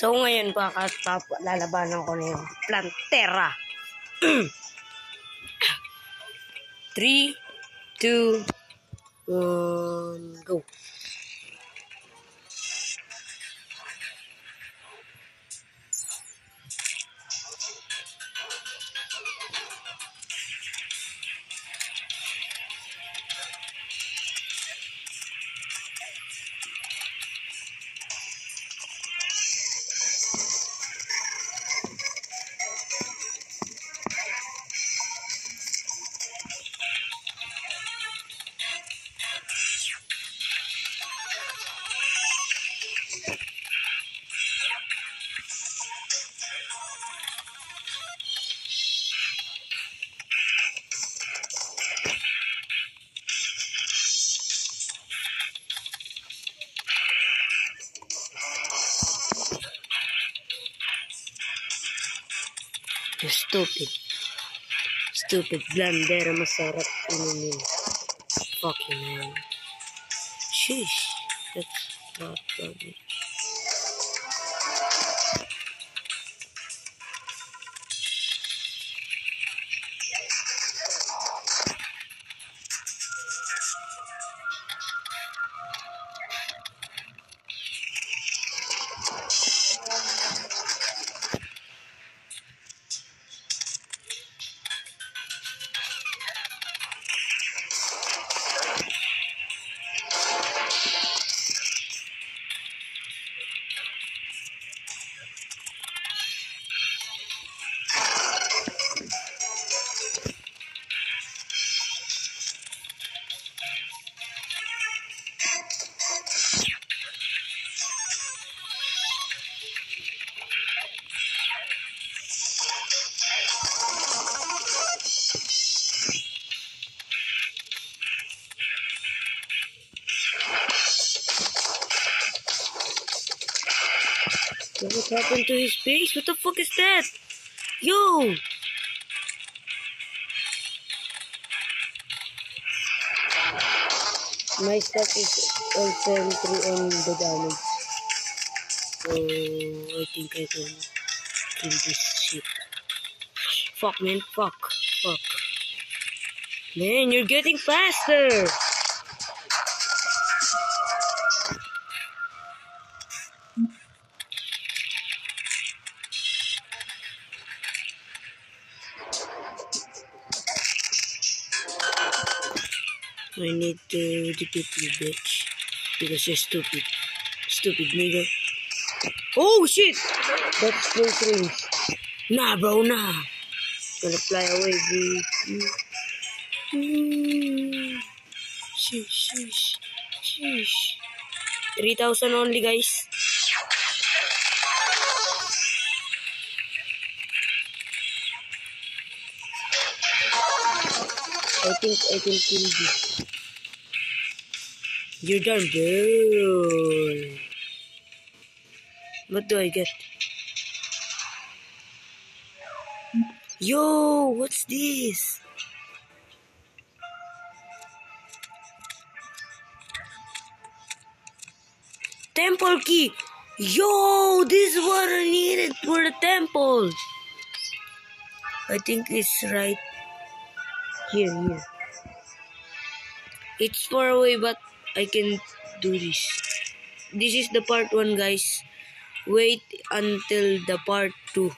So ngayon lalabanan ko na yung Plantera. 3, 2, 1, go. Stupid Plantera, masarap inumin. Fucking man. Sheesh. That's not garbage. What happened to his face? What the fuck is that? Yo! My stuff is also entry on the damage. So I think I can kill this shit. Fuck man, fuck. Man, you're getting faster! I need to defeat you, bitch. Because you're stupid. Stupid nigga. Oh shit! That's close range. Nah, bro, nah. Gonna fly away, dude. Sheesh. 3,000 only, guys. I think I can kill this. You're done, bro. What do I get? Yo, what's this? Temple key. Yo, this is what I needed for the temple. I think it's right here. It's far away, but I can do this. This is the part 1, guys. Wait until the part 2.